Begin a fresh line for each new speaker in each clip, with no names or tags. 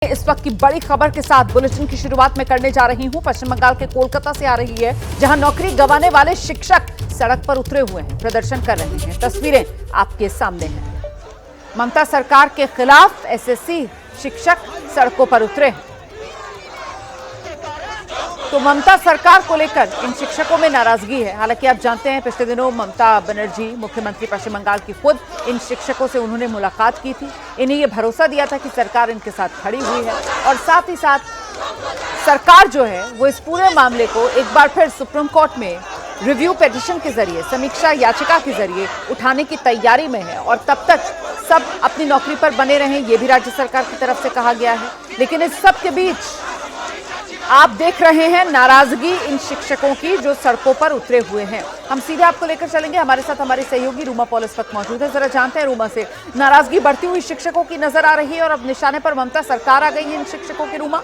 इस वक्त की बड़ी खबर के साथ बुलेटिन की शुरुआत में करने जा रही हूं। पश्चिम बंगाल के कोलकाता से आ रही है, जहां नौकरी गंवाने वाले शिक्षक सड़क पर उतरे हुए हैं, प्रदर्शन कर रहे हैं। तस्वीरें आपके सामने हैं। ममता सरकार के खिलाफ एसएससी शिक्षक सड़कों पर उतरे हैं। तो ममता सरकार को लेकर इन शिक्षकों में नाराजगी है। हालांकि आप जानते हैं, पिछले दिनों ममता बनर्जी, मुख्यमंत्री पश्चिम बंगाल की, खुद इन शिक्षकों से उन्होंने मुलाकात की थी। इन्हें यह भरोसा दिया था कि सरकार इनके साथ खड़ी हुई है और साथ ही साथ सरकार जो है वो इस पूरे मामले को एक बार फिर सुप्रीम कोर्ट में रिव्यू पिटीशन के जरिए, समीक्षा याचिका के जरिए उठाने की तैयारी में है और तब तक सब अपनी नौकरी पर बने रहें, ये भी राज्य सरकार की तरफ से कहा गया है। लेकिन इस सब के बीच आप देख रहे हैं नाराजगी इन शिक्षकों की जो सड़कों पर उतरे हुए हैं। हम सीधे आपको लेकर चलेंगे, हमारे साथ हमारे सहयोगी रूमा पॉल इस वक्त मौजूद है। जरा जानते हैं रूमा से, नाराजगी बढ़ती हुई शिक्षकों की नजर आ रही है और अब निशाने पर ममता सरकार आ गई है इन शिक्षकों की। रूमा,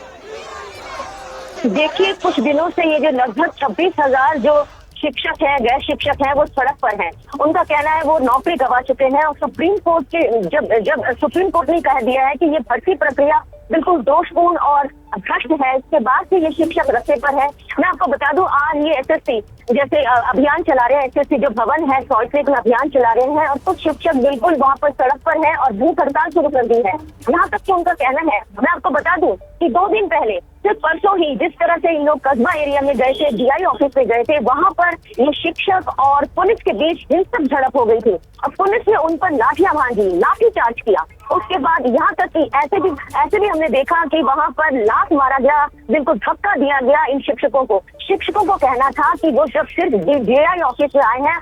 देखिए, कुछ दिनों से ये जो लगभग 26,000 जो शिक्षक है, गैर शिक्षक है, वो सड़क पर हैं। उनका कहना है वो नौकरी गंवा चुके हैं और सुप्रीम कोर्ट के जब सुप्रीम कोर्ट ने कह दिया है कि ये भर्ती प्रक्रिया बिल्कुल दोषपूर्ण और भ्रष्ट है, इसके बाद से ये शिक्षक रस्ते पर है। मैं आपको बता दूं, आज ये एसएससी जैसे अभियान चला रहे हैं, एसएससी जो भवन है सॉल्ट लेक में अभियान चला रहे हैं और कुछ शिक्षक बिल्कुल वहां पर सड़क पर है और भूख हड़ताल शुरू कर दी है। यहाँ तक कि उनका कहना है, मैं आपको बता दूं कि 2 दिन पहले, सिर्फ परसों ही, जिस तरह से इन लोग कस्बा एरिया में गए थे, डीआई ऑफिस में गए थे, वहां पर ये शिक्षक और पुलिस के बीच हिंसक झड़प हो गई थी और पुलिस ने उन पर लाठियां भांजी, लाठी चार्ज किया। उसके बाद यहाँ तक कि ऐसे भी हमने देखा कि वहां पर लात मारा गया, बिल्कुल धक्का दिया गया इन शिक्षकों को। शिक्षकों को कहना था कि वो जब सिर्फ डीआई ऑफिस में आए हैं,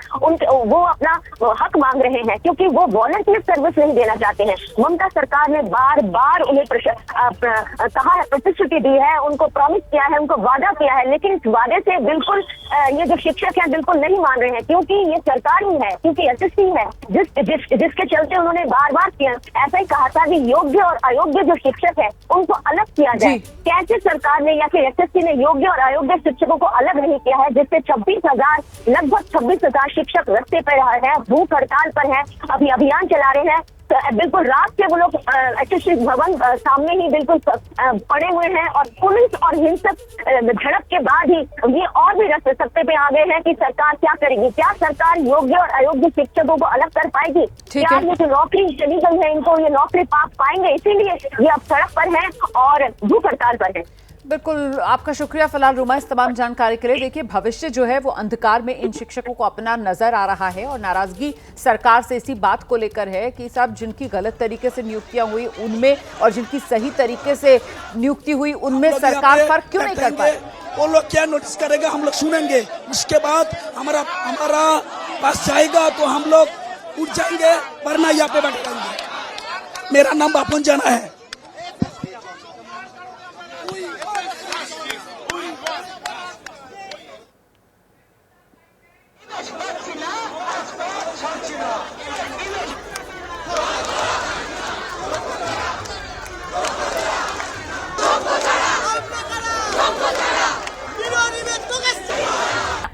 वो अपना हक मांग रहे हैं क्योंकि वो वॉलंटियर सर्विस नहीं देना चाहते हैं। ममता सरकार ने बार बार उन्हें कहा है, प्रतिश्रुति दी है, उनको प्रॉमिस किया है, उनको वादा किया है, लेकिन इस वादे से बिल्कुल ये जो शिक्षक हैं बिल्कुल नहीं मान रहे हैं क्योंकि ये सरकार ही है, क्योंकि एसएससी है जिसके चलते उन्होंने बार बार ऐसा ही कहा था कि योग्य और अयोग्य जो शिक्षक है उनको अलग किया जाए। कैसे सरकार ने या फिर एसएससी ने योग्य और अयोग्य शिक्षकों को अलग नहीं किया है, जिससे लगभग 26,000 शिक्षक रस्ते पर हैं, भूख हड़ताल पर हैं, अभी अभियान चला रहे हैं। तो बिल्कुल रात से वो लोग एसएससी भवन सामने ही बिल्कुल पड़े हुए हैं और पुलिस और हिंसक झड़प के बाद ही ये और भी रस्ते पे आ गए हैं कि सरकार क्या करेगी। क्या सरकार योग्य और अयोग्य शिक्षकों को अलग कर पाएगी? क्या ये जो नौकरी चली गई है इनको ये नौकरी पा पाएंगे? इसीलिए ये अब सड़क पर है और भूख हड़ताल पर है।
बिल्कुल, आपका शुक्रिया फिलहाल रूमा इस तमाम जानकारी के लिए। देखिए, भविष्य जो है वो अंधकार में इन शिक्षकों को अपना नजर आ रहा है और नाराजगी सरकार से इसी बात को लेकर है कि सब जिनकी गलत तरीके से नियुक्तियां हुई उनमें और जिनकी सही तरीके से नियुक्ति हुई उनमें सरकार फर्क क्यों नहीं कर पाए।
वो लोग क्या नोटिस करेगा हम लोग सुनेंगे, उसके बाद हमारा पास जाएगा तो हम लोग उठ जाएंगे, वरना यहाँ पे बैठ जाएंगे। मेरा नाम बापुन जाना है।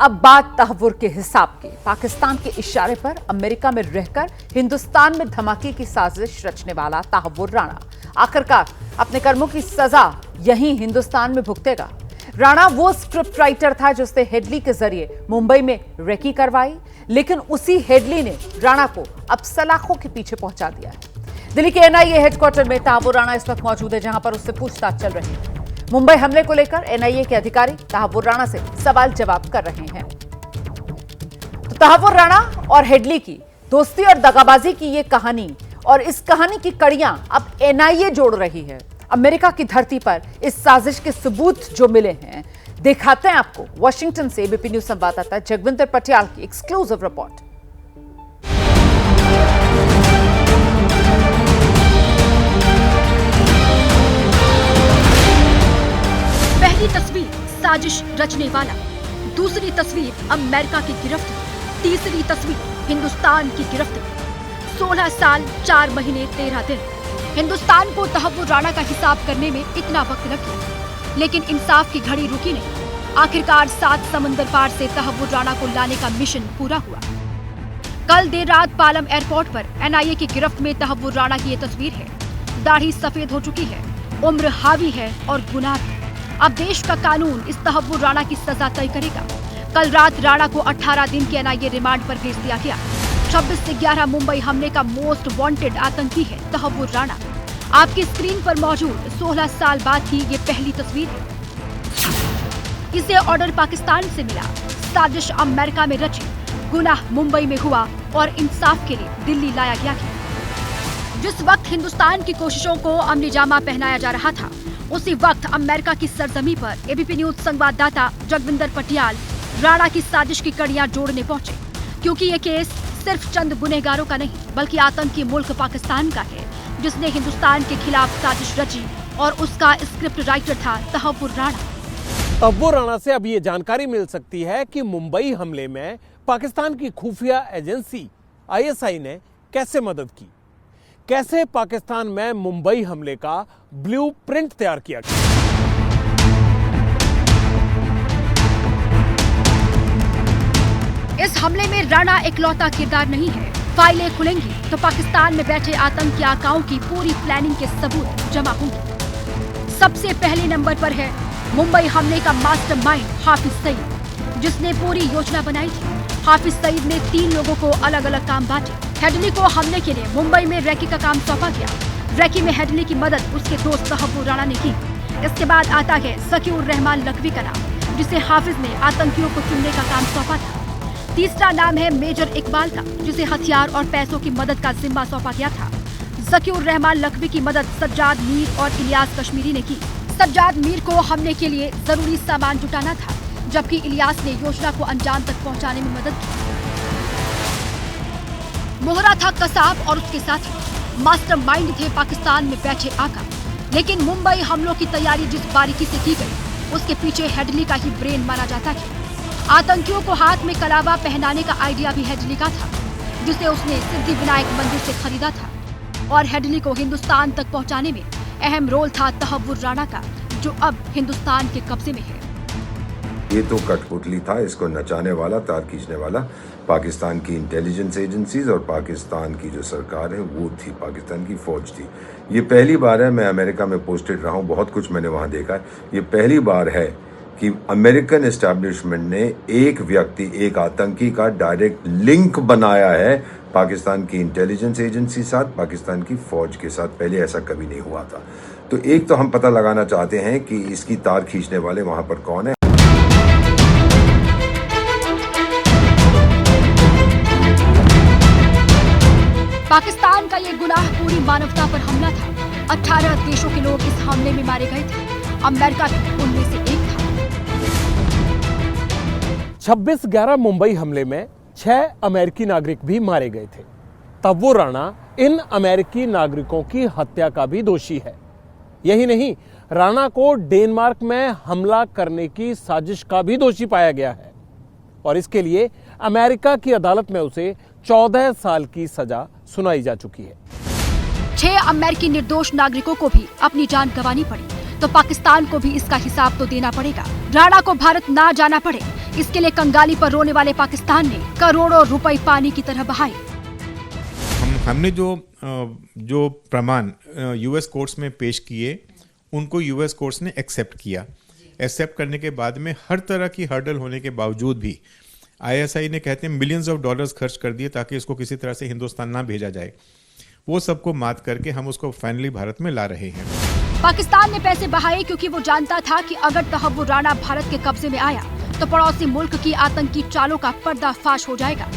अब बात तहव्वुर के हिसाब की। पाकिस्तान के इशारे पर अमेरिका में रहकर हिंदुस्तान में धमाके की साजिश रचने वाला तहव्वुर राणा आखिरकार अपने कर्मों की सजा यहीं हिंदुस्तान में भुगतेगा। राणा वो स्क्रिप्ट राइटर था जिसने हेडली के जरिए मुंबई में रेकी करवाई, लेकिन उसी हेडली ने राणा को अब सलाखों के पीछे पहुंचा दिया है। दिल्ली के एनआईए हेडक्वार्टर में तहव्वुर राणा इस वक्त मौजूद है, जहां पर उससे पूछताछ चल रही है। मुंबई हमले को लेकर एनआईए के अधिकारी तहव्वुर राणा से सवाल जवाब कर रहे हैं। तो तहव्वुर राणा और हेडली की दोस्ती और दगाबाजी की ये कहानी और इस कहानी की कड़ियां अब एनआईए जोड़ रही है। अमेरिका की धरती पर इस साजिश के सबूत जो मिले हैं, दिखाते हैं आपको वॉशिंगटन से एबीपी न्यूज संवाददाता जगविंदर पटियाल की एक्सक्लूसिव रिपोर्ट।
पहली तस्वीर साजिश रचने वाला, दूसरी तस्वीर अमेरिका की गिरफ्त, तीसरी तस्वीर हिंदुस्तान की गिरफ्त। 16 साल 4 महीने 13 दिन हिंदुस्तान को तहव्वुर राणा का हिसाब करने में इतना वक्त लग गया, लेकिन इंसाफ की घड़ी रुकी नहीं। आखिरकार 7 समंदर पार से तहव्वुर राणा को लाने का मिशन पूरा हुआ। कल देर रात पालम एयरपोर्ट पर एनआईए की गिरफ्त में तहव्वुर राणा की ये तस्वीर है। दाढ़ी सफेद हो चुकी है, उम्र हावी है और गुनाह भी। अब देश का कानून इस तहव्वुर राणा की सजा तय करेगा। कल रात राणा को 18 दिन के एनआईए रिमांड पर भेज दिया गया। 26 से 11 मुंबई हमले का मोस्ट वांटेड आतंकी है तहव्वुर राणा। आपकी स्क्रीन पर मौजूद 16 साल बाद की ये पहली तस्वीर है। इसे ऑर्डर पाकिस्तान से मिला, साजिश अमेरिका में रची, गुनाह मुंबई में हुआ और इंसाफ के लिए दिल्ली लाया गया था। जिस वक्त हिंदुस्तान की कोशिशों को अमली जामा पहनाया जा रहा था, उसी वक्त अमेरिका की सरजमी पर एबीपी न्यूज संवाददाता जगविंदर पटियाल राणा की साजिश की कड़ियां जोड़ने पहुंचे, क्योंकि ये केस सिर्फ चंद गुनहगारों का नहीं बल्कि आतंकी मुल्क पाकिस्तान का है, जिसने हिंदुस्तान के खिलाफ साजिश रची और उसका स्क्रिप्ट राइटर था तहव्वुर राणा।
तहव्वुर राणा से अब ये जानकारी मिल सकती है कि मुंबई हमले में पाकिस्तान की खुफिया एजेंसी आईएसआई ने कैसे मदद की, कैसे पाकिस्तान में मुंबई हमले का ब्लूप्रिंट तैयार किया गया।
इस हमले में राणा इकलौता किरदार नहीं है। फाइलें खुलेंगी तो पाकिस्तान में बैठे आतंकी आकाओं की पूरी प्लानिंग के सबूत जमा होंगे। सबसे पहले नंबर पर है मुंबई हमले का मास्टरमाइंड हाफिज सईद, जिसने पूरी योजना बनाई थी। हाफिज सईद ने 3 लोगों को अलग अलग काम बांटे। हेडली को हमले के लिए मुंबई में रैकी का काम सौंपा गया। रैकी में हेडली की मदद उसके दोस्त तहव्वुर राणा ने की। इसके बाद आता है ज़कीउर रहमान लखवी का नाम, जिसे हाफिज ने आतंकियों को चुनने का काम सौंपा था। तीसरा नाम है मेजर इकबाल का, जिसे हथियार और पैसों की मदद का जिम्मा सौंपा गया था। ज़कीउर रहमान लखवी की मदद सज्जाद मीर और इलियास कश्मीरी ने की। सज्जाद मीर को हमले के लिए जरूरी सामान जुटाना था, जबकि इलियास ने योजना को अंजाम तक पहुंचाने में मदद की। मोहरा था कसाब और उसके साथी मास्टरमाइंड थे पाकिस्तान में बैठे आका। लेकिन मुंबई हमलों की तैयारी जिस बारीकी से की गई, उसके पीछे हेडली का ही ब्रेन माना जाता है। आतंकियों को हाथ में कलावा पहनाने का आइडिया भी हेडली का था, जिसे उसने सिद्धि विनायक मंदिर से खरीदा था। और हेडली को हिंदुस्तान तक पहुंचाने में अहम रोल था तहव्वुर राणा का, जो अब हिंदुस्तान के कब्जे में है।
ये तो कठपुतली था, इसको नचाने वाला, तार खींचने वाला पाकिस्तान की इंटेलिजेंस एजेंसीज और पाकिस्तान की जो सरकार है वो थी, पाकिस्तान की फौज थी। ये पहली बार है, मैं अमेरिका में पोस्टेड रहा हूँ, बहुत कुछ मैंने वहाँ देखा है। ये पहली बार है कि अमेरिकन एस्टैब्लिशमेंट ने एक व्यक्ति, एक आतंकी का डायरेक्ट लिंक बनाया है पाकिस्तान की इंटेलिजेंस एजेंसी साथ, पाकिस्तान की फौज के साथ। पहले ऐसा कभी नहीं हुआ था। तो एक तो हम पता लगाना चाहते हैं कि इसकी तार खींचने वाले वहां पर कौन है।
पाकिस्तान का ये गुनाह पूरी मानवता पर हमला था। 18 देशों के लोग इस हमले में मारे गए थे। अमेरिका भी उनमें से एक था।
26/11 मुंबई हमले में 6 अमेरिकी नागरिक भी मारे गए थे। तहव्वुर राणा इन अमेरिकी नागरिकों की हत्या का भी दोषी है। यही नहीं, राणा को डेनमार्क में हमला करने की साजिश का भी दोषी पाया गया है और इसके लिए अमेरिका की अदालत में उसे 14 साल की सजा सुनाई जा चुकी है।
6 अमेरिकी निर्दोष नागरिकों को भी अपनी जान गंवानी पड़ी, तो पाकिस्तान को भी इसका हिसाब तो देना पड़ेगा। राणा को भारत ना जाना पड़े, इसके लिए कंगाली पर रोने वाले पाकिस्तान ने करोड़ों रुपए पानी की तरह बहाए।
हमने जो प्रमाण यूएस कोर्ट्स में पेश किए, उनको यूएस कोर्ट्स ने एक्सेप्ट किया। एक्सेप्ट करने के बाद में हर तरह की हर्डल होने के बावजूद भी आईएसआई ने, कहते हैं, मिलियंस ऑफ डॉलर्स खर्च कर दिए ताकि इसको किसी तरह से हिंदुस्तान ना भेजा जाए। वो सबको मात करके हम उसको फाइनली भारत में ला रहे हैं।
पाकिस्तान ने पैसे बहाए क्योंकि वो जानता था कि अगर तहव्वुर राणा भारत के कब्जे में आया तो पड़ोसी मुल्क की आतंकी चालों का पर्दाफाश हो जाएगा।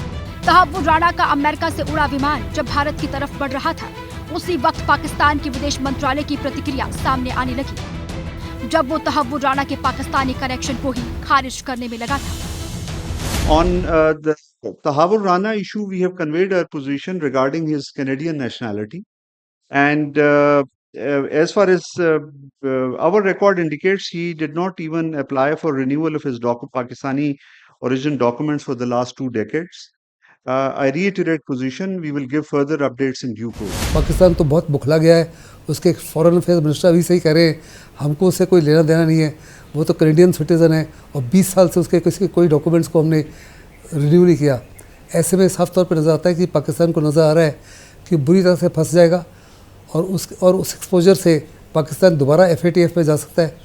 तहव्वुर राणा का अमेरिका से उड़ा विमान जब भारत की तरफ बढ़ रहा था, उसी वक्त पाकिस्तान के विदेश मंत्रालय की प्रतिक्रिया सामने आने लगी, जब वो तहव्वुर राणा के पाकिस्तानी कनेक्शन को ही खारिज करने में लगा था।
On the Tahawwur Rana issue, we have conveyed our position regarding his Canadian nationality. And as far as our record indicates, he did not even apply for renewal of his Pakistani origin documents for the last 2 decades. I reiterate position, we will give further updates in due course.
Pakistan तो बहुत बुखला गया है, उसके foreign affairs minister अभी सही कह रहे हैं, हमको उससे कोई लेना देना नहीं है, वो तो कैनेडियन सिटीज़न है और 20 साल से उसके किसी कोई डॉक्यूमेंट्स को हमने रिन्यू नहीं किया। ऐसे में साफ तौर पर नज़र आता है कि पाकिस्तान को नज़र आ रहा है कि बुरी तरह से फंस जाएगा और उस एक्सपोजर से पाकिस्तान दोबारा FATF में जा सकता है,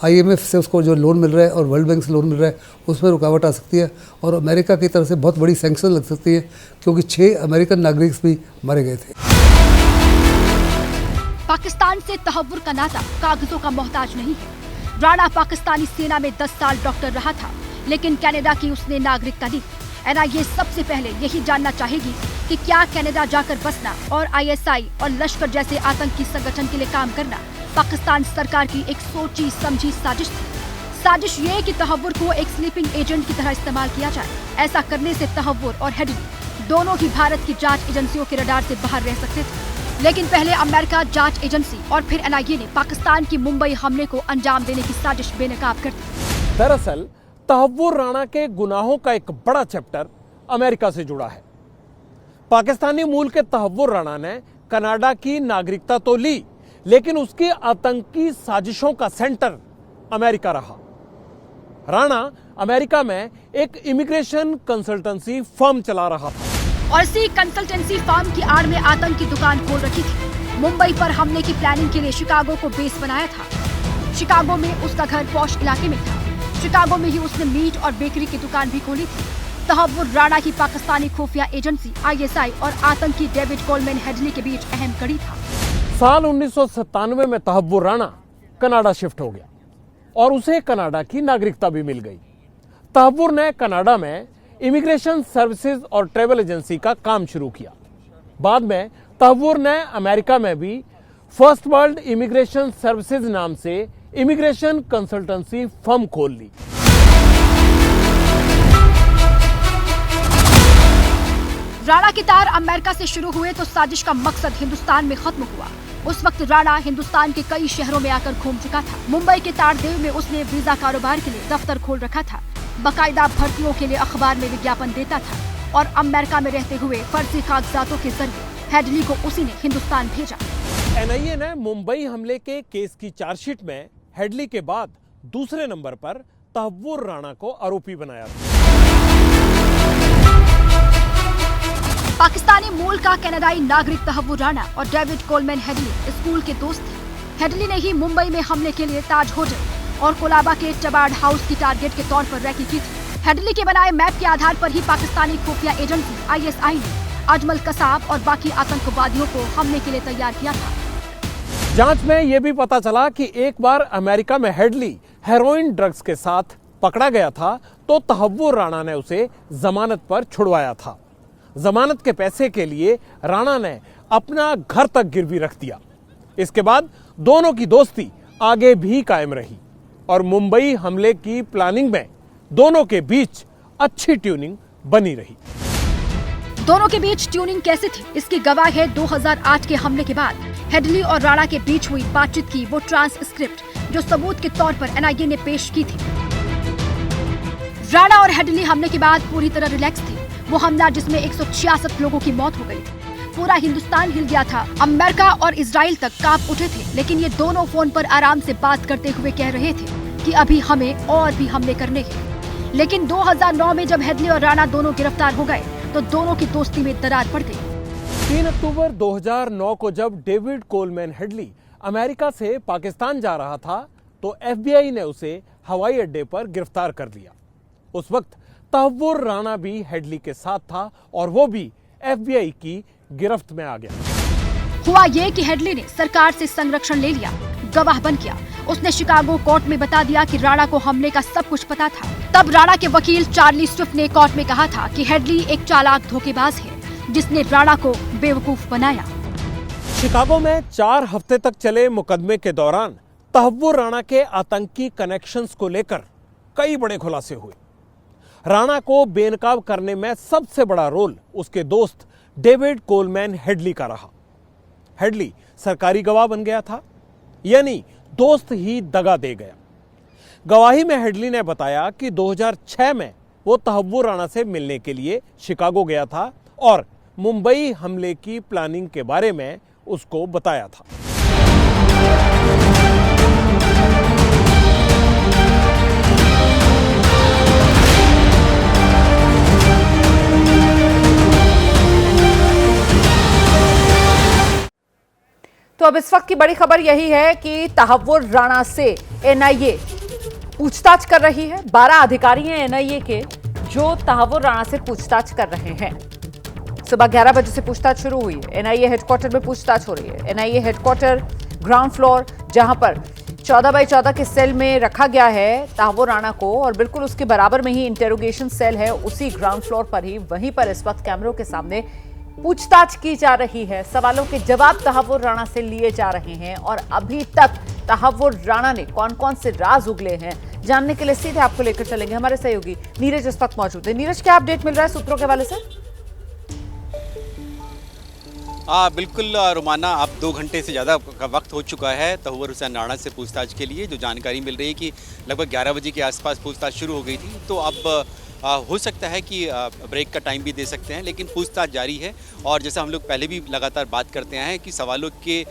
IMF से उसको जो लोन मिल रहा है और वर्ल्ड बैंक से लोन मिल रहा है उसमें रुकावट आ सकती है, और अमेरिका की तरफ से बहुत बड़ी सैंक्शन लग सकती है, क्योंकि 6 अमेरिकन नागरिक भी मारे गए थे।
पाकिस्तान से तहव्वुर का नाता कागजों का मोहताज नहीं है। राणा पाकिस्तानी सेना में 10 साल डॉक्टर रहा था, लेकिन कनाडा की उसने नागरिकता ली। NIA सबसे पहले यही जानना चाहेगी कि क्या कनाडा जाकर बसना और ISI और लश्कर जैसे आतंकी संगठन के लिए काम करना पाकिस्तान सरकार की एक सोची समझी साजिश थी। साजिश ये कि तहव्वुर को एक स्लीपिंग एजेंट की तरह इस्तेमाल किया जाए। ऐसा करने से तहव्वुर और हेडली दोनों ही भारत की जांच एजेंसियों के रडार से बाहर रह सकते थे, लेकिन पहले अमेरिका जांच एजेंसी और फिर NIA ने पाकिस्तान की मुंबई हमले को अंजाम देने की साजिश बेनकाब कर दी।
दरअसल तहव्वुर राणा के गुनाहों का एक बड़ा चैप्टर अमेरिका से जुड़ा है। पाकिस्तानी मूल के तहव्वुर राणा ने कनाडा की नागरिकता तो ली, लेकिन उसकी आतंकी साजिशों का सेंटर अमेरिका रहा। राणा अमेरिका में एक इमिग्रेशन कंसल्टेंसी फर्म चला रहा था
और इसी कंसल्टेंसी फर्म की आड़ में आतंक की दुकान खोल रखी थी। मुंबई पर हमले की प्लानिंग के लिए शिकागो को बेस बनाया था। शिकागो में उसका घर पॉश इलाके में था। शिकागो में ही उसने मीट और बेकरी की दुकान भी खोली थी। तहव्वुर राणा की पाकिस्तानी खुफिया एजेंसी ISI और आतंकी डेविड कोलमैन हेडली के बीच अहम कड़ी था।
साल 1997 में तहव्वुर राणा कनाडा शिफ्ट हो गया और उसे कनाडा की नागरिकता भी मिल गई। तहव्वुर ने कनाडा में इमिग्रेशन सर्विसेज और ट्रैवल एजेंसी का काम शुरू किया। बाद में तहव्वुर ने अमेरिका में भी फर्स्ट वर्ल्ड इमिग्रेशन सर्विसेज नाम से इमिग्रेशन कंसल्टेंसी फर्म खोल ली।
राणा के तार अमेरिका से शुरू हुए तो साजिश का मकसद हिंदुस्तान में खत्म हुआ। उस वक्त राणा हिंदुस्तान के कई शहरों में आकर घूम चुका था। मुंबई के तारदेव में उसने वीजा कारोबार के लिए दफ्तर खोल रखा था, बाकायदा भर्तियों के लिए अखबार में विज्ञापन देता था और अमेरिका में रहते हुए फर्जी कागजातों के जरिए हेडली को उसी ने हिंदुस्तान भेजा।
NIA ने मुंबई हमले के केस की चार्जशीट में हेडली के बाद दूसरे नंबर पर तहव्वुर राणा को आरोपी बनाया था।
पाकिस्तानी मूल का कनाडाई नागरिक तहव्वुर राणा और डेविड कोलमैन हेडली स्कूल के दोस्त थे। हेडली ने ही मुंबई में हमले के लिए ताज होटल और कोलाबा के टबार्ड हाउस की टारगेट के तौर पर रैकी की थी। हेडली के बनाए मैप के आधार पर ही पाकिस्तानी खुफिया एजेंसी ISI ने अजमल कसाब और बाकी आतंकवादियों को हमले के लिए तैयार किया था।
जांच में यह भी पता चला कि एक बार अमेरिका में हेडली हेरोइन ड्रग्स के साथ पकड़ा गया था तो तहव्वुर राणा ने उसे जमानत पर छुड़वाया था। जमानत के पैसे के लिए राणा ने अपना घर तक गिरवी रख दिया। इसके बाद दोनों की दोस्ती आगे भी कायम रही और मुंबई हमले की प्लानिंग में दोनों के बीच अच्छी ट्यूनिंग बनी रही।
दोनों के बीच ट्यूनिंग कैसे थी, इसकी गवाह है 2008 के हमले के बाद हेडली और राणा के बीच हुई बातचीत की वो ट्रांसक्रिप्ट जो सबूत के तौर पर NIA ने पेश की थी। राणा और हेडली हमले के बाद पूरी तरह रिलैक्स थे। वो हमला जिसमें 166 लोगों की मौत हो गई थी। पूरा हिंदुस्तान हिल गया था। अमेरिका और इजराइल तक कांप उठे थे, लेकिन ये दोनों फोन पर आराम से बात करते हुए कह रहे थे कि अभी हमें और भी हमले करने हैं। लेकिन 2009 में जब हेडली और राणा दोनों गिरफ्तार हो गए तो दोनों की दोस्ती में दरार पड़ गई।
3 अक्टूबर 2009 को जब डेविड कोलमैन हेडली अमेरिका से पाकिस्तान जा रहा था तो FBI ने उसे हवाई अड्डे पर गिरफ्तार कर लिया। उस वक्त तहव्वुर राणा भी हेडली के साथ था और वो भी FBI की गिरफ्त में आ गया।
हुआ ये कि हेडली ने सरकार से संरक्षण ले लिया, गवाह बन गया। उसने शिकागो कोर्ट में बता दिया कि राणा को हमले का सब कुछ पता था। तब राणा के वकील चार्ली स्विफ्ट ने कोर्ट में कहा था कि हेडली एक चालाक धोखेबाज है जिसने राणा को बेवकूफ बनाया।
शिकागो में 4 हफ्ते तक चले मुकदमे के दौरान तहव्वुर राणा के आतंकी कनेक्शंस को लेकर कई बड़े खुलासे हुए। राणा को बेनकाब करने में सबसे बड़ा रोल उसके दोस्त डेविड कोलमैन हेडली का रहा। हेडली सरकारी गवाह बन गया था, यानी दोस्त ही दगा दे गया। गवाही में हेडली ने बताया कि 2006 में वो तहव्वुर राणा से मिलने के लिए शिकागो गया था और मुंबई हमले की प्लानिंग के बारे में उसको बताया था।
तो अब इस वक्त की बड़ी खबर यही है कि तहव्वुर राणा से एनआईए पूछताछ कर रही है। 12 अधिकारी हैं एनआईए के जो तहव्वुर राणा से पूछताछ कर रहे हैं। सुबह 11 बजे से पूछताछ शुरू हुई है। एनआईए हेडक्वार्टर में पूछताछ हो रही है। एनआईए हेडक्वार्टर ग्राउंड फ्लोर, जहां पर 14 बाई 14 के सेल में रखा गया है तहव्वुर राणा को, और बिल्कुल उसके बराबर में ही इंटेरोगेशन सेल है, उसी ग्राउंड फ्लोर पर ही, वहीं पर इस वक्त कैमरों के सामने पूछताछ की जा रही है। सवालों के जवाब तहव्वुर राणा से लिए जा रहे हैं और अभी तक तहव्वुर राणा ने कौन कौन से राज उगले हैं जानने के लिए सीधे आपको लेकर चलेंगे हमारे सहयोगी नीरज इस वक्त मौजूद है। नीरज, क्या अपडेट मिल रहा है सूत्रों के हवाले से?
बिल्कुल रोमाना, अब 2 घंटे से ज़्यादा का वक्त हो चुका है तहव्वुर हुसैन राणा से पूछताछ के लिए। जो जानकारी मिल रही है कि लगभग 11 बजे के आसपास पूछताछ शुरू हो गई थी, तो अब हो सकता है कि ब्रेक का टाइम भी दे सकते हैं, लेकिन पूछताछ जारी है। और जैसा हम लोग पहले भी लगातार बात करते हैं कि सवालों के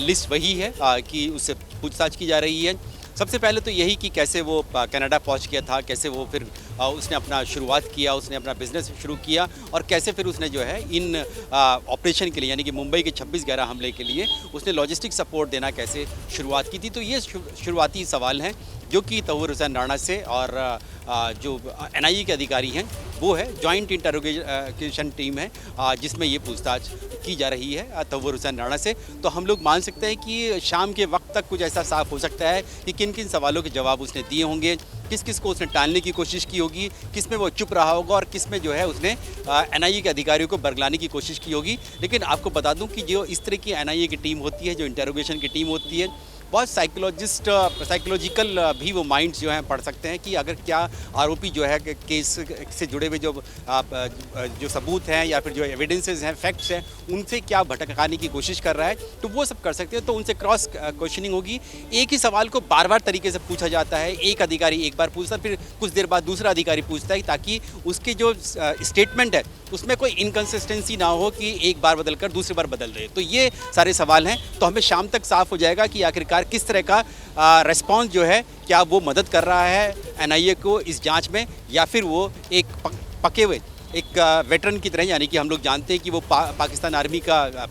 लिस्ट वही है कि उससे पूछताछ की जा रही है। सबसे पहले तो यही कि कैसे वो कनाडा पहुंच गया था, कैसे वो फिर उसने अपना शुरुआत किया, उसने अपना बिजनेस शुरू किया, और कैसे फिर उसने जो है इन ऑपरेशन के लिए, यानी कि मुंबई के 26/11 हमले के लिए उसने लॉजिस्टिक सपोर्ट देना कैसे शुरुआत की थी। तो ये शुरुआती सवाल हैं जो कि तहव्वुर हुसैन राणा से और जो एनआईए के अधिकारी हैं वो है जॉइंट इंटरोगेशन टीम है जिसमें ये पूछताछ की जा रही है तहव्वुर हुसैन राणा से। तो हम लोग मान सकते हैं कि शाम के वक्त तक कुछ ऐसा साफ हो सकता है कि किन किन सवालों के जवाब उसने दिए होंगे, किस किस को उसने टालने की कोशिश की होगी, किस में वो चुप रहा होगा और किस में जो है उसने एनआईए के अधिकारियों को बरगलाने की कोशिश की होगी। लेकिन आपको बता दूं कि जो इस तरह की एनआईए की टीम होती है, जो इंटरोगेशन की टीम होती है, बहुत साइकोलॉजिकल भी वो माइंड्स जो हैं पढ़ सकते हैं कि अगर क्या आरोपी जो है केस से जुड़े हुए जो सबूत हैं या फिर जो एविडेंसेस हैं, फैक्ट्स हैं, उनसे क्या भटकाने की कोशिश कर रहा है, तो वो सब कर सकते हैं। तो उनसे क्रॉस क्वेश्चनिंग होगी। एक ही सवाल को बार बार तरीके से पूछा जाता है। एक अधिकारी एक बार पूछता है, फिर कुछ देर बाद दूसरा अधिकारी पूछता है, ताकि उसके जो स्टेटमेंट है उसमें कोई इनकन्सिस्टेंसी ना हो कि एक बार बदल कर दूसरी बार बदल रहे। तो ये सारे सवाल हैं। तो हमें शाम तक साफ हो जाएगा कि आखिरकार किस तरह का रिस्पांस जो है, क्या वो मदद कर रहा है एनआईए को इस जांच में, या फिर वो एक पके हुए एक वेटरन की तरह, यानी कि हम लोग जानते हैं कि वो पाकिस्तान आर्मी का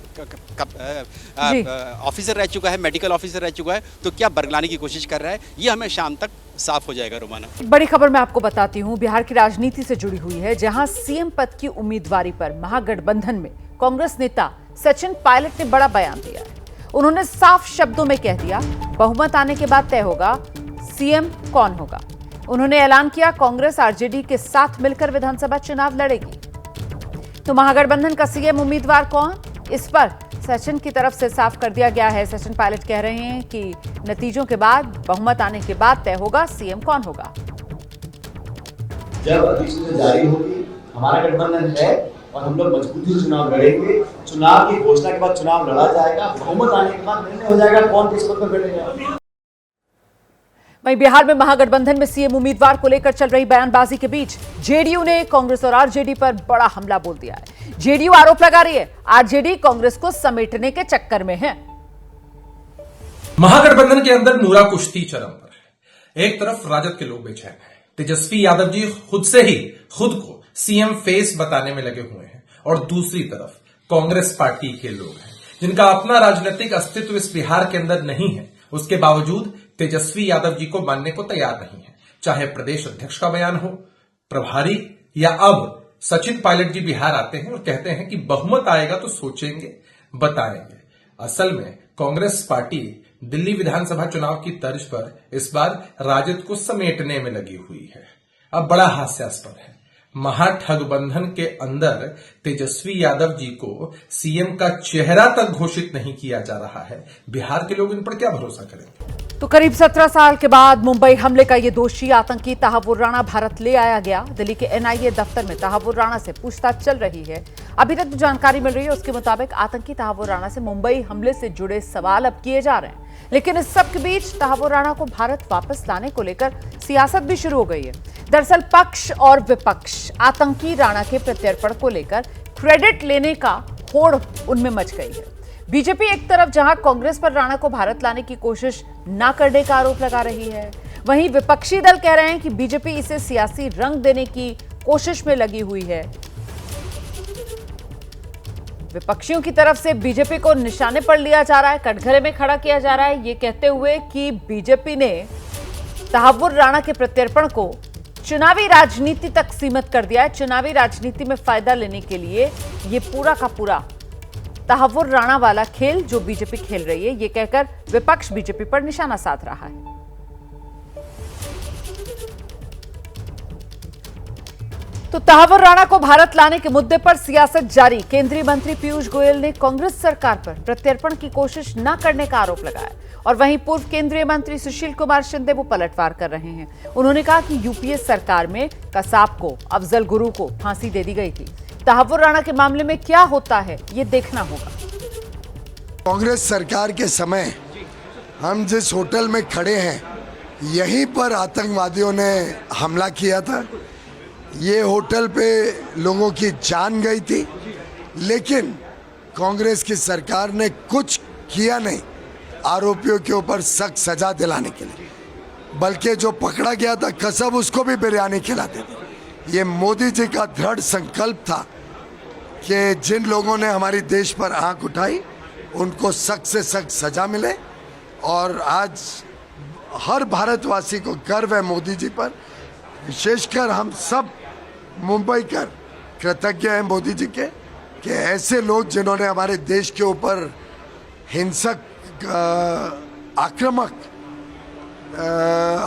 ऑफिसर रह चुका है, मेडिकल ऑफिसर रह चुका है, तो क्या बरगलाने की कोशिश कर रहा है, ये हमें शाम तक साफ हो जाएगा। रोमाना,
बड़ी खबर मैं आपको बताती हूँ, बिहार की राजनीति से जुड़ी हुई है, जहां सीएम पद की उम्मीदवारी पर महागठबंधन में कांग्रेस नेता सचिन पायलट ने बड़ा बयान दिया है। उन्होंने साफ शब्दों में कह दिया, बहुमत आने के बाद तय होगा सीएम कौन होगा। उन्होंने ऐलान किया कांग्रेस आरजेडी के साथ मिलकर विधानसभा चुनाव लड़ेगी। तो महागठबंधन का सीएम उम्मीदवार कौन, इस पर सचिन की तरफ से साफ कर दिया गया है। सचिन पायलट कह रहे हैं कि नतीजों के बाद, बहुमत आने के बाद तय होगा सीएम कौन होगा।
जब अधिसूचना जारी होगी, हमारा गठबंधन है और हम लोग मजबूती से चुनाव लड़ेंगे। चुनाव की घोषणा के बाद चुनाव लड़ा जाएगा, बहुमत आने के बाद निर्णय हो जाएगा कौन किस पद पर बैठेगा।
वहीं बिहार में महागठबंधन में सीएम उम्मीदवार को लेकर चल रही बयानबाजी के बीच जेडीयू ने कांग्रेस और आरजेडी पर बड़ा हमला बोल दिया है। जेडीयू आरोप लगा रही है आरजेडी कांग्रेस को समेटने के चक्कर में है।
महागठबंधन के अंदर नूरा कुश्ती चरम पर है। एक तरफ राजद के लोग बेचैन हैं, तेजस्वी यादव जी खुद से ही खुद को सीएम फेस बताने में लगे हुए हैं, और दूसरी तरफ कांग्रेस पार्टी के लोग हैं जिनका अपना राजनीतिक अस्तित्व इस बिहार के अंदर नहीं है, उसके बावजूद तेजस्वी यादव जी को मानने को तैयार नहीं है। चाहे प्रदेश अध्यक्ष का बयान हो, प्रभारी, या अब सचिन पायलट जी बिहार आते हैं और कहते हैं कि बहुमत आएगा तो सोचेंगे, बताएंगे। असल में कांग्रेस पार्टी दिल्ली विधानसभा चुनाव की तर्ज पर इस बार राजद को समेटने में लगी हुई है। अब बड़ा हास्यास्पद है, महागठबंधन के अंदर तेजस्वी यादव जी को सीएम का चेहरा तक घोषित नहीं किया जा रहा है। बिहार के लोग इन पर क्या भरोसा करेंगे?
तो करीब 17 साल के बाद मुंबई हमले का ये दोषी आतंकी तहव्वुर राणा भारत ले आया गया। दिल्ली के एनआईए दफ्तर में तहव्वुर राणा से पूछताछ चल रही है। अभी तक जो जानकारी मिल रही है उसके मुताबिक आतंकी तहव्वुर राणा से मुंबई हमले से जुड़े सवाल अब किए जा रहे हैं, लेकिन इस सब के बीच तहव्वुर राणा को भारत वापस लाने को लेकर सियासत भी शुरू हो गई है। दरअसल पक्ष और विपक्ष आतंकी राणा के प्रत्यर्पण को लेकर क्रेडिट लेने का होड़ उनमें मच गई है। बीजेपी एक तरफ जहां कांग्रेस पर राणा को भारत लाने की कोशिश न करने का आरोप लगा रही है, वहीं विपक्षी दल कह रहे हैं कि बीजेपी इसे सियासी रंग देने की कोशिश में लगी हुई है। विपक्षियों की तरफ से बीजेपी को निशाने पर लिया जा रहा है, कटघरे में खड़ा किया जा रहा है, ये कहते हुए कि बीजेपी ने तहव्वुर राणा के प्रत्यर्पण को चुनावी राजनीति तक सीमित कर दिया है। चुनावी राजनीति में फायदा लेने के लिए ये पूरा का पूरा तहव्वुर राणा वाला खेल जो बीजेपी खेल रही है, ये कहकर विपक्ष बीजेपी पर निशाना साध रहा है। तो तहव्वुर राणा को भारत लाने के मुद्दे पर सियासत जारी। केंद्रीय मंत्री पीयूष गोयल ने कांग्रेस सरकार पर प्रत्यर्पण की कोशिश न करने का आरोप लगाया और वहीं पूर्व केंद्रीय मंत्री सुशील कुमार शिंदे वो पलटवार कर रहे हैं। उन्होंने कहा कि यूपीए सरकार में कसाब को, अफजल गुरु को फांसी दे दी गई थी। तहव्वुर राणा के मामले में क्या होता है ये देखना होगा।
कांग्रेस सरकार के समय हम जिस होटल में खड़े हैं, यहीं पर आतंकवादियों ने हमला किया था। ये होटल पे लोगों की जान गई थी, लेकिन कांग्रेस की सरकार ने कुछ किया नहीं आरोपियों के ऊपर सख्त सजा दिलाने के लिए, बल्कि जो पकड़ा गया था कसब, उसको भी बिरयानी खिलाते थे। ये मोदी जी का दृढ़ संकल्प था कि जिन लोगों ने हमारी देश पर आंख उठाई उनको सख्त से सख्त सजा मिले, और आज हर भारतवासी को गर्व है मोदी जी पर। विशेषकर हम सब मुंबई कर कृतज्ञ हैं मोदी जी के कि ऐसे लोग जिन्होंने हमारे देश के ऊपर हिंसक आक्रामक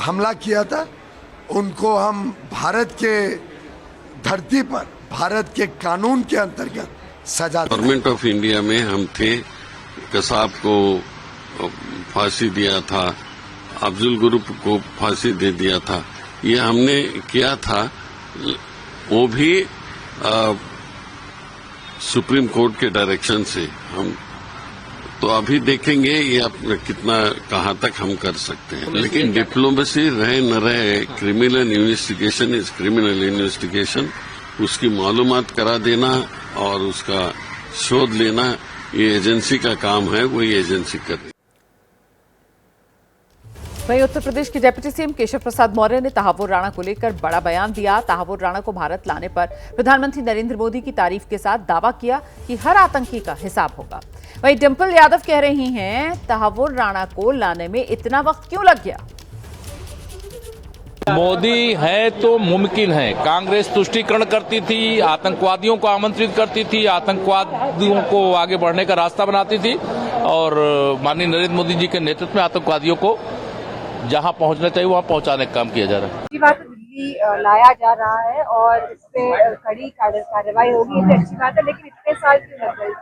हमला किया था, उनको हम भारत के धरती पर भारत के कानून के अंतर्गत सजा।
गवर्नमेंट ऑफ इंडिया में हम थे, कसाब को फांसी दिया था, अफजल गुरु को फांसी दे दिया था। ये हमने किया था, वो भी सुप्रीम कोर्ट के डायरेक्शन से। हम तो अभी देखेंगे ये कितना कहाँ तक हम कर सकते हैं, लेकिन डिप्लोमेसी रहे न रहे, criminal investigation is criminal investigation. उसकी मालूमात करा देना और उसका शोध लेना ये एजेंसी का काम है, वही एजेंसी कर रही है।
वहीं उत्तर प्रदेश के डिप्टी सीएम केशव प्रसाद मौर्य ने तहव्वुर राणा को लेकर बड़ा बयान दिया। तहव्वुर राणा को भारत लाने पर प्रधानमंत्री नरेंद्र मोदी की तारीफ के साथ दावा किया कि हर आतंकी का हिसाब होगा। वहीं डिंपल यादव कह रही हैं, तहव्वुर राणा को लाने में इतना वक्त क्यों लग गया?
मोदी है तो मुमकिन है। कांग्रेस तुष्टीकरण करती थी, आतंकवादियों को आमंत्रित करती थी, आतंकवादियों को आगे बढ़ने का रास्ता बनाती थी, और माननीय नरेंद्र मोदी जी के नेतृत्व में आतंकवादियों को जहां पहुंचना चाहिए वहां पहुंचाने का काम किया जा रहा है।
अच्छी बात है, दिल्ली लाया जा रहा है और इस पे कड़ी कार्रवाई होगी, ये अच्छी बात है, लेकिन इतने साल क्यों लग गए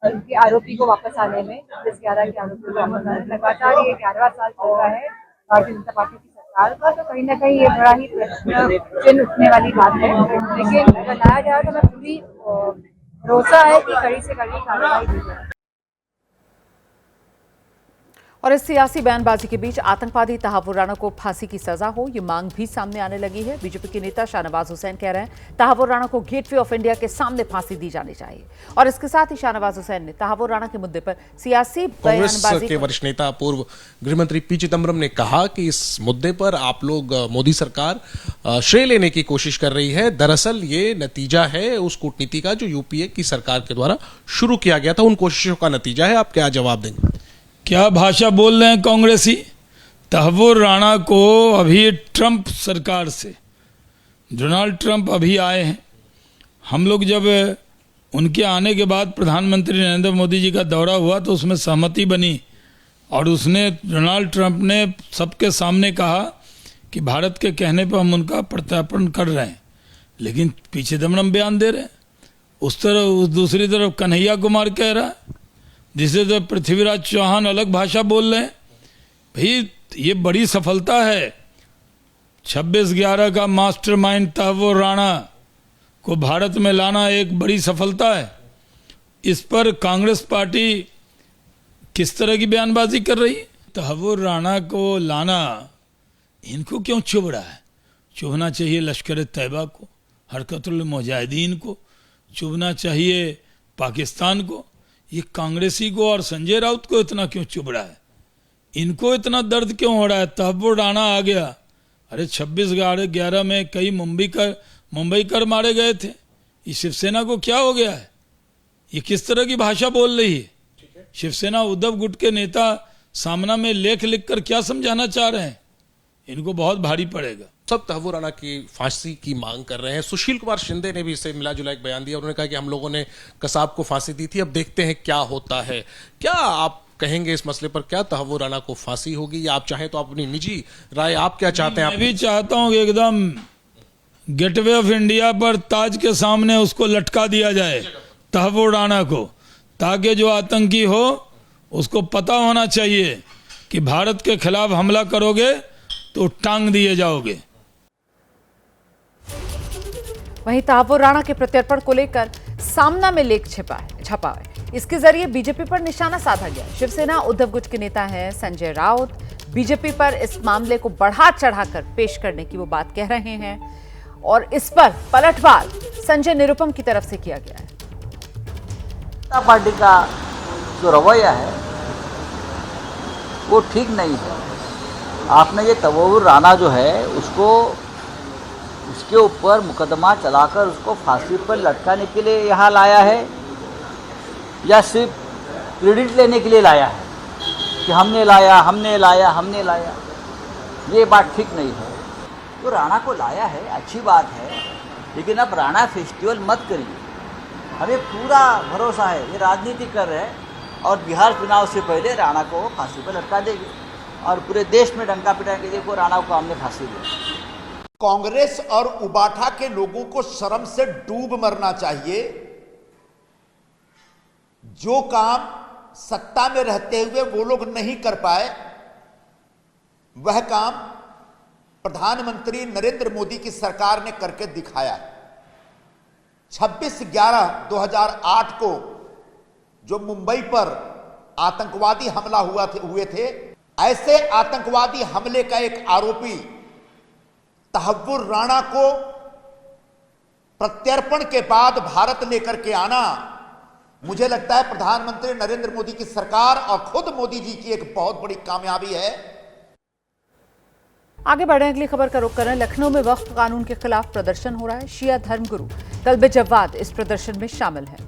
उनके आरोपी को वापस आने में? 11 के आरोपी को वापस आने, लगातार ये 11वां साल चल रहा है भारतीय जनता पार्टी की सरकार का, तो कहीं ना कहीं ये बड़ा ही प्रश्न चिन्ह उठने वाली बात है। लेकिन लाया जा रहा है तो मैं पूरी भरोसा है कि कड़ी से कड़ी कार्रवाई की जाए।
और इस सियासी बयानबाजी के बीच आतंकवादी तहव्वुर राणा को फांसी की सजा हो, ये मांग भी सामने आने लगी है। बीजेपी के नेता शाहनवाज हुसैन कह रहे हैं तहव्वुर राणा को गेटवे ऑफ इंडिया के सामने फांसी दी जानी चाहिए। और इसके साथ ही शाहनवाज हुसैन ने तहव्वुर राणा के मुद्दे पर सियासी
कांग्रेस
बयानबाजी
के वरिष्ठ नेता पूर्व गृहमंत्री पी चिदम्बरम ने कहा कि इस मुद्दे पर आप लोग, मोदी सरकार श्रेय लेने की कोशिश कर रही है। दरअसल ये नतीजा है उस कूटनीति का जो यूपीए की सरकार के द्वारा शुरू किया गया था, उन कोशिशों का नतीजा है। आप क्या जवाब देंगे?
क्या भाषा बोल रहे हैं कांग्रेसी? तहव्वुर राणा को अभी ट्रंप सरकार से, डोनाल्ड ट्रंप अभी आए हैं। हम लोग जब उनके आने के बाद प्रधानमंत्री नरेंद्र मोदी जी का दौरा हुआ तो उसमें सहमति बनी, और उसने, डोनाल्ड ट्रंप ने सबके सामने कहा कि भारत के कहने पर हम उनका प्रत्यार्पण कर रहे हैं, लेकिन पीछे दमड़म बयान दे रहे हैं। उस दूसरी तरफ कन्हैया कुमार कह रहा है, जिसे तो पृथ्वीराज चौहान अलग भाषा बोल रहे हैं। भाई ये बड़ी सफलता है। 26/11 का मास्टरमाइंड तहव्वुर राणा को भारत में लाना एक बड़ी सफलता है। इस पर कांग्रेस पार्टी किस तरह की बयानबाजी कर रही है? तहव्वुर राणा को लाना इनको क्यों चुभ रहा है? चुभना चाहिए लश्कर तैयबा को, हरकतुल मुजाहिदीन को, चुभना चाहिए पाकिस्तान को। ये कांग्रेसी को और संजय राउत को इतना क्यों चुभ रहा है? इनको इतना दर्द क्यों हो रहा है? तहव्वुर राणा आ गया, अरे 26/11 में कई मुंबई कर मारे गए थे। ये शिवसेना को क्या हो गया है? ये किस तरह की भाषा बोल रही है? शिवसेना उद्धव गुट के नेता सामना में लेख लिखकर क्या समझाना चाह रहे हैं? इनको बहुत भारी पड़ेगा।
सब तहव्वुर राणा की फांसी की मांग कर रहे हैं। सुशील कुमार शिंदे ने भी इससे मिला जुला एक बयान दिया। उन्होंने कहा कि हम लोगों ने कसाब को फांसी दी थी, अब देखते हैं क्या होता है। क्या आप कहेंगे इस मसले पर? क्या तहव्वुर राणा को फांसी होगी, या आप चाहें तो आप अपनी निजी राय आप क्या चाहते हैं?
मैं भी चाहता हूं कि एकदम गेटवे ऑफ इंडिया पर ताज के सामने उसको लटका दिया जाए, तहव्वुर राणा को, ताकि जो आतंकी हो उसको पता होना चाहिए कि भारत के खिलाफ हमला करोगे तो टांग दिए जाओगे।
वहीं तहव्वुर राणा के प्रत्यर्पण को लेकर सामना में लेख छपा है। इसके जरिए बीजेपी पर निशाना साधा गया। शिवसेना उद्धव गुट के नेता हैं संजय राउत बीजेपी पर इस मामले को बढ़ा चढ़ाकर पेश करने की वो बात कह रहे हैं और इस पर पलटवार संजय निरुपम की तरफ से किया गया है।
जनता पार्टी का जो रवैया है वो ठीक नहीं है। आपने ये तहव्वुर राणा जो है उसके ऊपर मुकदमा चलाकर उसको फांसी पर लटकाने के लिए यहाँ लाया है, या सिर्फ क्रेडिट लेने के लिए लाया है कि हमने लाया। ये बात ठीक नहीं है। तो राणा को लाया है, अच्छी बात है, लेकिन अब राणा फेस्टिवल मत करिए। हमें पूरा भरोसा है ये राजनीति कर रहे हैं और बिहार चुनाव से पहले राणा को फांसी पर लटका देंगे और पूरे देश में डंका पिटाएंगे, देखो राणा को हमने फांसी दी।
कांग्रेस और उबाठा के लोगों को शर्म से डूब मरना चाहिए। जो काम सत्ता में रहते हुए वो लोग नहीं कर पाए, वह काम प्रधानमंत्री नरेंद्र मोदी की सरकार ने करके दिखाया। 26/11/2008 को जो मुंबई पर आतंकवादी हमला हुए थे, ऐसे आतंकवादी हमले का एक आरोपी तहव्वुर राणा को प्रत्यर्पण के बाद भारत लेकर के आना, मुझे लगता है प्रधानमंत्री नरेंद्र मोदी की सरकार और खुद मोदी जी की एक बहुत बड़ी कामयाबी है।
आगे बढ़े, अगली खबर का रुख करें। लखनऊ में वक्फ कानून के खिलाफ प्रदर्शन हो रहा है। शिया धर्मगुरु कल्बे जव्वाद इस प्रदर्शन में शामिल हैं।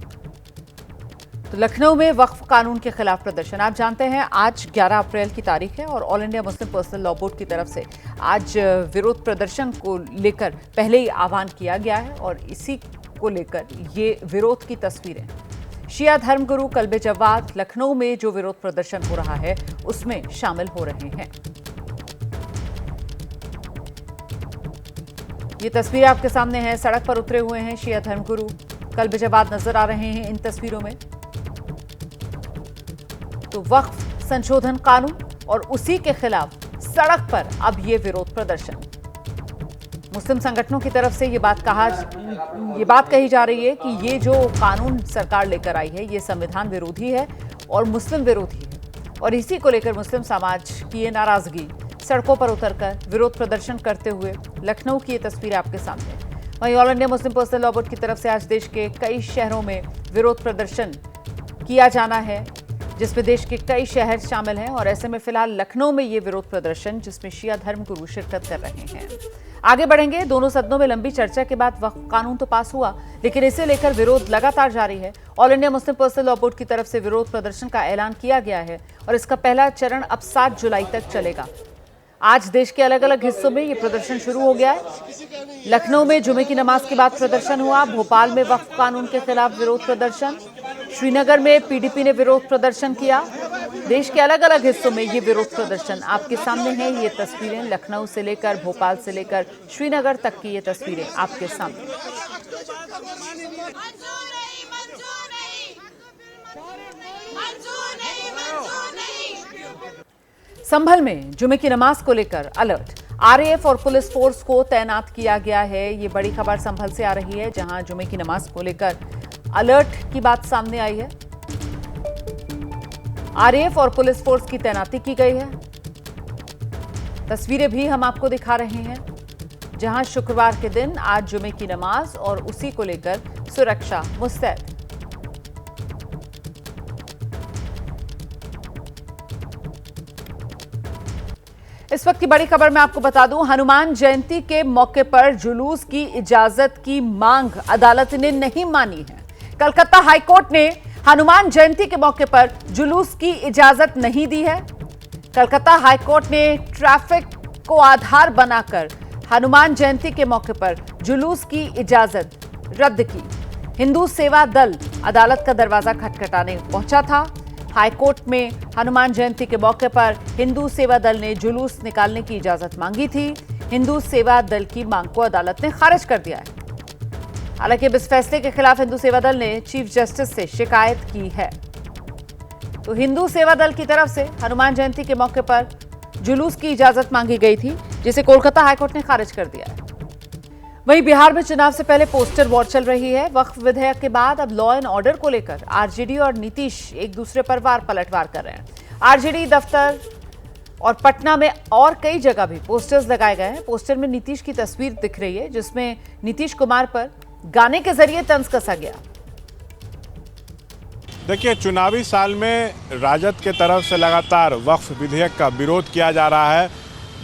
तो लखनऊ में वक्फ कानून के खिलाफ प्रदर्शन, आप जानते हैं आज 11 अप्रैल की तारीख है और all India Muslim personal law board की तरफ से आज विरोध प्रदर्शन को लेकर पहले ही आह्वान किया गया है और इसी को लेकर ये विरोध की तस्वीरें। शिया धर्मगुरु कल्बे जव्वाद लखनऊ में जो विरोध प्रदर्शन हो रहा है उसमें शामिल हो रहे हैं। ये तस्वीरें आपके सामने हैं। सड़क पर उतरे हुए हैं शिया धर्मगुरु कल्बे जव्वाद नजर आ रहे हैं इन तस्वीरों में। तो वक्फ संशोधन कानून और उसी के खिलाफ सड़क पर अब ये विरोध प्रदर्शन। मुस्लिम संगठनों की तरफ से ये बात कही जा रही है कि ये जो कानून सरकार लेकर आई है ये संविधान विरोधी है और मुस्लिम विरोधी है और इसी को लेकर मुस्लिम समाज की ये नाराजगी सड़कों पर उतरकर विरोध प्रदर्शन करते हुए लखनऊ की ये तस्वीरें आपके सामने। वहीं all India Muslim personal law board की तरफ से आज देश के कई शहरों में विरोध प्रदर्शन किया जाना है जिसमें देश के कई शहर शामिल हैं और ऐसे में फिलहाल लखनऊ में ये विरोध प्रदर्शन जिसमें शिया धर्मगुरु शिरकत कर रहे हैं। आगे बढ़ेंगे। दोनों सदनों में लंबी चर्चा के बाद वक्फ कानून तो पास हुआ, लेकिन इसे लेकर विरोध लगातार जारी है। All India Muslim personal law board की तरफ से विरोध प्रदर्शन का ऐलान किया गया है और इसका पहला चरण अब 7 जुलाई तक चलेगा। आज देश के अलग अलग हिस्सों में ये प्रदर्शन शुरू हो गया है। लखनऊ में जुमे की नमाज के बाद प्रदर्शन हुआ। भोपाल में वक्फ कानून के खिलाफ विरोध प्रदर्शन। श्रीनगर में पीडीपी ने विरोध प्रदर्शन किया। देश के अलग अलग हिस्सों में ये विरोध प्रदर्शन आपके सामने है। ये तस्वीरें लखनऊ से लेकर भोपाल से लेकर श्रीनगर तक की ये तस्वीरें आपके सामने। संभल में जुमे की नमाज को लेकर अलर्ट। आरएएफ और पुलिस फोर्स को तैनात किया गया है। ये बड़ी खबर संभल से आ रही है जहां जुमे की नमाज को लेकर अलर्ट की बात सामने आई है। आरएएफ और पुलिस फोर्स की तैनाती की गई है। तस्वीरें भी हम आपको दिखा रहे हैं जहां शुक्रवार के दिन आज जुमे की नमाज और उसी को लेकर सुरक्षा मुस्तैद। इस वक्त की बड़ी खबर मैं आपको बता दूं, हनुमान जयंती के मौके पर जुलूस की इजाजत की मांग अदालत ने नहीं मानी है। कलकत्ता हाईकोर्ट ने हनुमान जयंती के मौके पर जुलूस की इजाजत नहीं दी है। कलकत्ता हाईकोर्ट ने ट्रैफिक को आधार बनाकर हनुमान जयंती के मौके पर जुलूस की इजाजत रद्द की। हिंदू सेवा दल अदालत का दरवाजा खटखटाने पहुंचा था। हाईकोर्ट में हनुमान जयंती के मौके पर हिंदू सेवा दल ने जुलूस निकालने की इजाजत मांगी थी। हिंदू सेवा दल की मांग को अदालत ने खारिज कर दिया है। हालांकि इस फैसले के खिलाफ हिंदू सेवा दल ने चीफ जस्टिस से शिकायत की है। तो हिंदू सेवा दल की तरफ से हनुमान जयंती के मौके पर जुलूस की इजाजत मांगी गई थी, जिसे कोलकाता हाईकोर्ट ने खारिज कर दिया है। वहीं बिहार में चुनाव से पहले पोस्टर वॉर चल रही है। वक्फ विधेयक के बाद अब लॉ एंड ऑर्डर को लेकर आरजेडी और नीतीश एक दूसरे पर वार पलटवार कर रहे हैं। आरजेडी दफ्तर और पटना में और कई जगह भी पोस्टर्स लगाए गए हैं। पोस्टर में नीतीश की तस्वीर दिख रही है, जिसमें नीतीश कुमार पर गाने के जरिए तंज कसा गया।
देखिए, चुनावी साल में राजद के तरफ से लगातार वक्फ विधेयक का विरोध किया जा रहा है।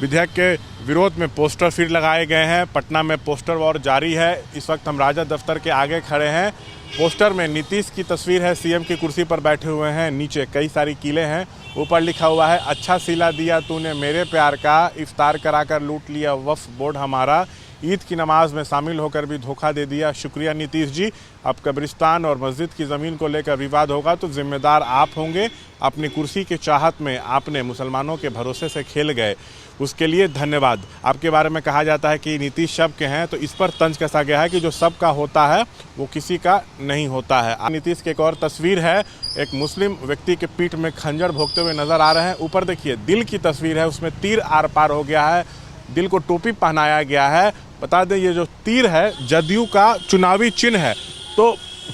विधेयक के विरोध में पोस्टर फिर लगाए गए हैं। पटना में पोस्टर वॉर जारी है। इस वक्त हम राजद दफ्तर के आगे खड़े हैं। पोस्टर में नीतीश की तस्वीर है, सीएम की कुर्सी पर बैठे हुए हैं। नीचे कई सारी कीलें हैं। ऊपर लिखा हुआ है, अच्छा सिला दिया तूने मेरे प्यार का, इफ्तार कराकर लूट लिया वक्फ बोर्ड हमारा, ईद की नमाज में शामिल होकर भी धोखा दे दिया, शुक्रिया नीतीश जी। अब कब्रिस्तान और मस्जिद की ज़मीन को लेकर विवाद होगा तो जिम्मेदार आप होंगे। अपनी कुर्सी के चाहत में आपने मुसलमानों के भरोसे से खेल गए, उसके लिए धन्यवाद। आपके बारे में कहा जाता है कि नीतीश सबके हैं, तो इस पर तंज कसा गया है कि जो सबका होता है वो किसी का नहीं होता है। नीतीश की एक और तस्वीर है, एक मुस्लिम व्यक्ति के पीठ में खंजर भोंकते हुए नजर आ रहे हैं। ऊपर देखिए दिल की तस्वीर है, उसमें तीर आर पार हो गया है, दिल को टोपी पहनाया गया है। बता दें, ये जो तीर है जदयू का चुनावी चिन्ह है। तो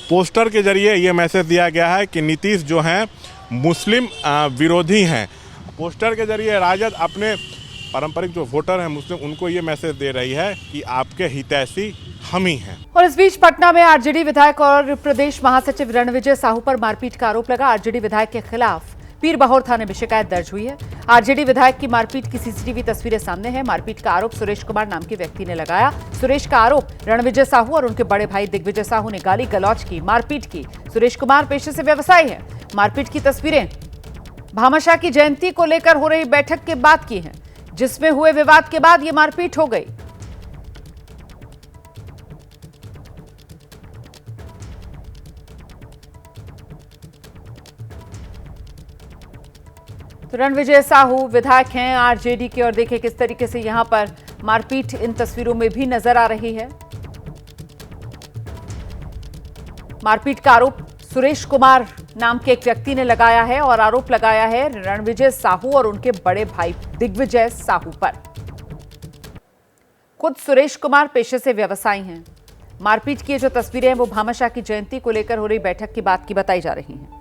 पोस्टर के जरिए ये मैसेज दिया गया है कि नीतीश जो हैं मुस्लिम विरोधी हैं। पोस्टर के जरिए राजद अपने पारंपरिक जो वोटर हैं मुस्लिम, उनको ये मैसेज दे रही है कि आपके हितैषी हम ही हैं।
और इस बीच पटना में आरजेडी विधायक और प्रदेश महासचिव रणविजय साहू पर मारपीट का आरोप लगा। आरजेडी विधायक के खिलाफ पीरबहोर थाने में शिकायत दर्ज हुई है। आरजेडी विधायक की मारपीट की सीसीटीवी तस्वीरें सामने हैं। मारपीट का आरोप सुरेश कुमार नाम के व्यक्ति ने लगाया। सुरेश का आरोप रणविजय साहू और उनके बड़े भाई दिग्विजय साहू ने गाली गलौज की, मारपीट की। सुरेश कुमार पेशे से व्यवसायी है। मारपीट की तस्वीरें भामाशाह की जयंती को लेकर हो रही बैठक के बाद की हैं, जिसमें हुए विवाद के बाद ये मारपीट हो गई। तो रणविजय साहू विधायक हैं आरजेडी के, और देखिए किस तरीके से यहां पर मारपीट इन तस्वीरों में भी नजर आ रही है। मारपीट का आरोप सुरेश कुमार नाम के एक व्यक्ति ने लगाया है और आरोप लगाया है रणविजय साहू और उनके बड़े भाई दिग्विजय साहू पर। खुद सुरेश कुमार पेशे से व्यवसायी हैं। मारपीट की जो तस्वीरें हैं वो भामाशाह की जयंती को लेकर हो रही बैठक की बात की बताई जा रही हैं।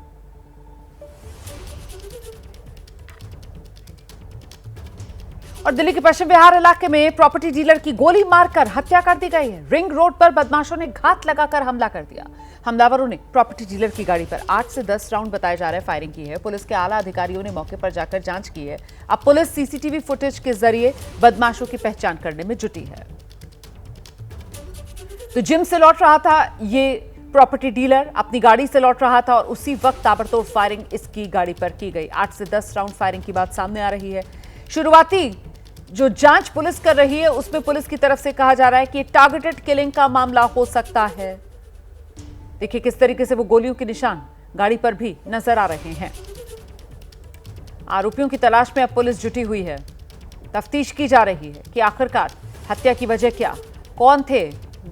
और दिल्ली के पश्चिम विहार इलाके में प्रॉपर्टी डीलर की गोली मारकर हत्या कर दी गई है। रिंग रोड पर बदमाशों ने घात लगाकर हमला कर दिया। हमलावरों ने प्रॉपर्टी डीलर की गाड़ी पर 8 से 10 राउंड बताए जा रहे फायरिंग की है। पुलिस के आला अधिकारियों ने मौके पर जाकर जांच की है। अब पुलिस सीसीटीवी फुटेज के जरिए बदमाशों की पहचान करने में जुटी है। तो जिम से लौट रहा था ये प्रॉपर्टी डीलर, अपनी गाड़ी से लौट रहा था और उसी वक्त ताबड़तोड़ फायरिंग इसकी गाड़ी पर की गई। 8 से 10 राउंड फायरिंग की बात सामने आ रही है। शुरुआती जो जांच पुलिस कर रही है उसमें पुलिस की तरफ से कहा जा रहा है कि टारगेटेड किलिंग का मामला हो सकता है। देखिए किस तरीके से वो गोलियों के निशान गाड़ी पर भी नजर आ रहे हैं। आरोपियों की तलाश में अब पुलिस जुटी हुई है। तफ्तीश की जा रही है कि आखिरकार हत्या की वजह क्या, कौन थे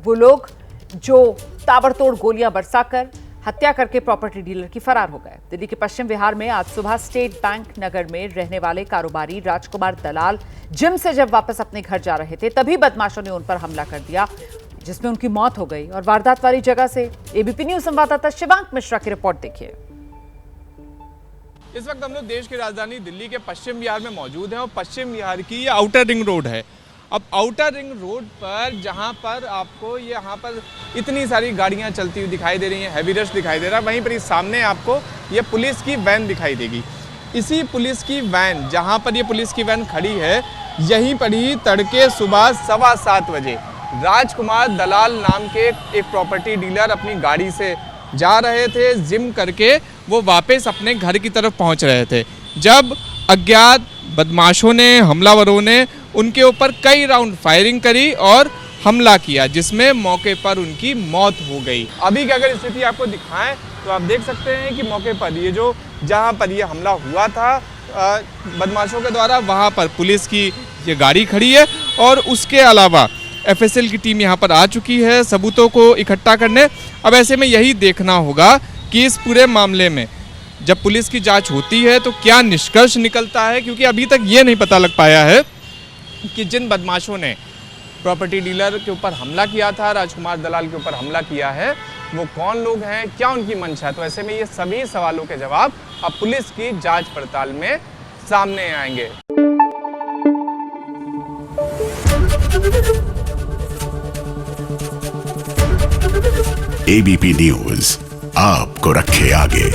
वो लोग जो ताबड़तोड़ गोलियां बरसाकर हत्या करके प्रॉपर्टी डीलर की फरार हो गए। दिल्ली के पश्चिम विहार में आज सुबह स्टेट बैंक नगर में रहने वाले कारोबारी राजकुमार दलाल जिम से जब वापस अपने घर जा रहे थे तभी बदमाशों ने उन पर हमला कर दिया, जिसमें उनकी मौत हो गई। और वारदात वाली जगह से एबीपी न्यूज संवाददाता शिवांक मिश्रा की रिपोर्ट देखिए।
इस वक्त हम लोग देश की राजधानी दिल्ली के पश्चिम विहार में मौजूद हैं और पश्चिम विहार की ये आउटर रिंग रोड है। अब आउटर रिंग रोड पर जहां पर आपको यहाँ पर इतनी सारी गाड़ियां चलती हुई दिखाई दे रही हैं, हैवी रश दिखाई दे रहा है, वहीं पर ही सामने आपको ये पुलिस की वैन दिखाई देगी। इसी पुलिस की वैन, जहां पर ये पुलिस की वैन खड़ी है, यहीं पर ही तड़के सुबह 7:15 बजे राजकुमार दलाल नाम के एक प्रॉपर्टी डीलर अपनी गाड़ी से जा रहे थे जिम करके, वो वापस अपने घर की तरफ पहुंच रहे थे, जब अज्ञात बदमाशों ने, हमलावरों ने उनके ऊपर कई राउंड फायरिंग करी और हमला किया, जिसमें मौके पर उनकी मौत हो गई। अभी की अगर स्थिति आपको दिखाएं तो आप देख सकते हैं कि मौके पर ये जो जहां पर ये हमला हुआ था बदमाशों के द्वारा, वहां पर पुलिस की ये गाड़ी खड़ी है और उसके अलावा एफएसएल की टीम यहाँ पर आ चुकी है सबूतों को इकट्ठा करने। अब ऐसे में यही देखना होगा कि इस पूरे मामले में जब पुलिस की जांच होती है तो क्या निष्कर्ष निकलता है, क्योंकि अभी तक ये नहीं पता लग पाया है कि जिन बदमाशों ने प्रॉपर्टी डीलर के ऊपर हमला किया था, राजकुमार दलाल के ऊपर हमला किया है, वो कौन लोग हैं, क्या उनकी मंशा है। तो ऐसे में ये सभी सवालों के जवाब अब पुलिस की जांच पड़ताल में सामने आएंगे।
एबीपी न्यूज आपको रखे आगे।